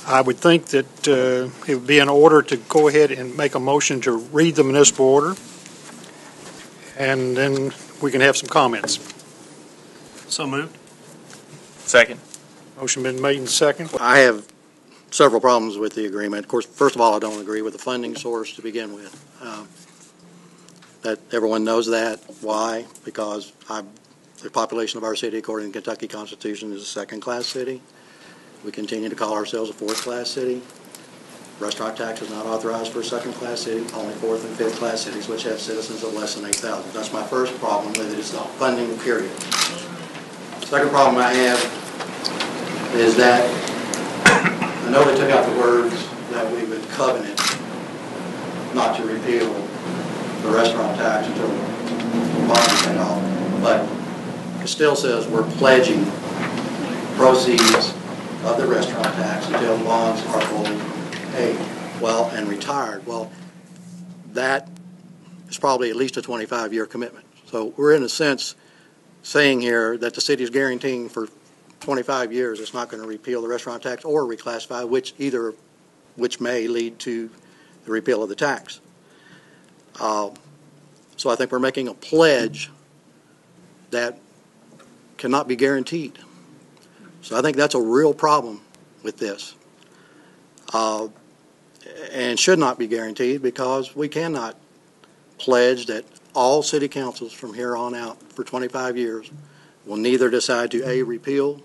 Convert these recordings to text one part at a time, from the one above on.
I would think that it would be in order to go ahead and make a motion to read the municipal order, and then we can have some comments. So moved. Second. Motion been made and second. I have several problems with the agreement. Of course, first of all, I don't agree with the funding source to begin with. That everyone knows that. Why? Because the population of our city, according to the Kentucky Constitution, is a second-class city. We continue to call ourselves a fourth-class city. Restaurant tax is not authorized for a second-class city, only fourth and fifth-class cities, which have citizens of less than 8,000. That's my first problem with it, is the funding, period. Second problem I have is that I know they took out the words that we would covenant not to repeal the restaurant tax until the bond is paid off, but it still says we're pledging proceeds of the restaurant tax until bonds are fully paid, well, and retired. Well, that is probably at least a 25-year commitment. So we're in a sense saying here that the city is guaranteeing for 25 years it's not going to repeal the restaurant tax or reclassify, which may lead to the repeal of the tax. So I think we're making a pledge that cannot be guaranteed. So I think that's a real problem with this, and should not be guaranteed, because we cannot pledge that all city councils from here on out for 25 years will neither decide to A, repeal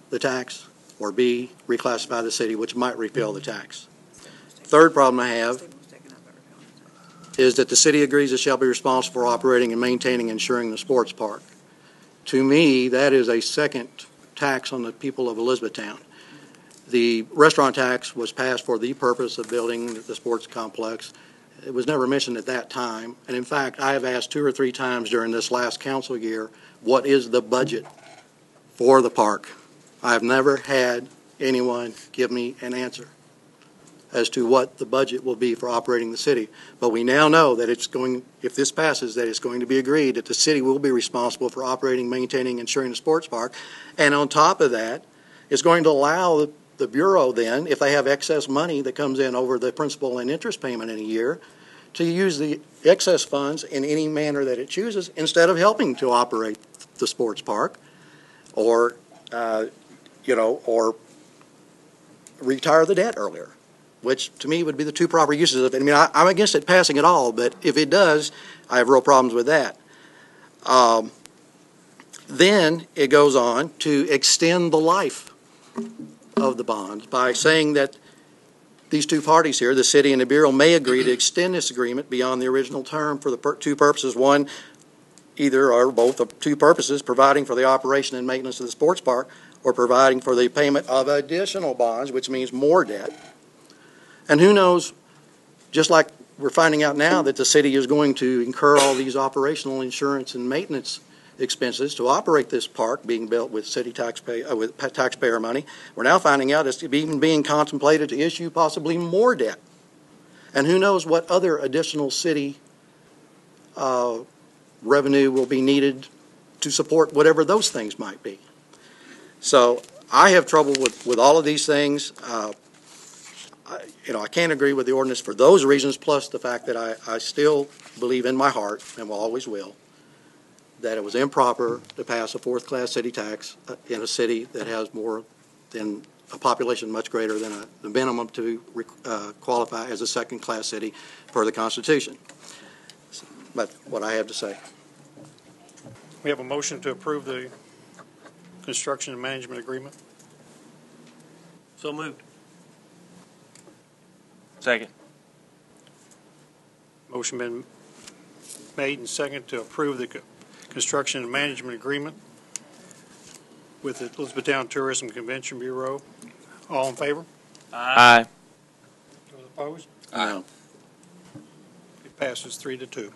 the tax, or B, reclassify the city, which might repeal the tax. Third problem I have is that the city agrees it shall be responsible for operating and maintaining and insuring the sports park. To me, that is a second tax on the people of Elizabethtown. The restaurant tax was passed for the purpose of building the sports complex. It was never mentioned at that time. And in fact, I have asked 2 or 3 times during this last council year, what is the budget for the park? I have never had anyone give me an answer as to what the budget will be for operating the city. But we now know that it's going, if this passes, that it's going to be agreed that the city will be responsible for operating, maintaining, insuring the sports park. And on top of that, it's going to allow the Bureau then, if they have excess money that comes in over the principal and interest payment in a year, to use the excess funds in any manner that it chooses, instead of helping to operate the sports park or, or retire the debt earlier, which to me would be the 2 proper uses of it. I mean, I'm against it passing at all, but if it does, I have real problems with that. Then it goes on to extend the life of the bonds by saying that these 2 parties here, the city and the Bureau, may agree to extend this agreement beyond the original term for the 2 purposes. One, either or both of 2 purposes: providing for the operation and maintenance of the sports park, or providing for the payment of additional bonds, which means more debt. And who knows, just like we're finding out now that the city is going to incur all these operational insurance and maintenance expenses to operate this park being built with city taxpayer money, we're now finding out it's even being contemplated to issue possibly more debt. And who knows what other additional city revenue will be needed to support whatever those things might be. So I have trouble with all of these things. I can't agree with the ordinance for those reasons, plus the fact that I still believe in my heart, and will always will, that it was improper to pass a 4th-class city tax in a city that has more than a population much greater than the minimum to qualify as a 2nd-class city per the Constitution. But what I have to say. We have a motion to approve the construction and management agreement. So moved. Second. Motion been made and second to approve the construction and management agreement with the Elizabethtown Tourism Convention Bureau. All in favor? Aye. Those opposed? No. It passes 3-2.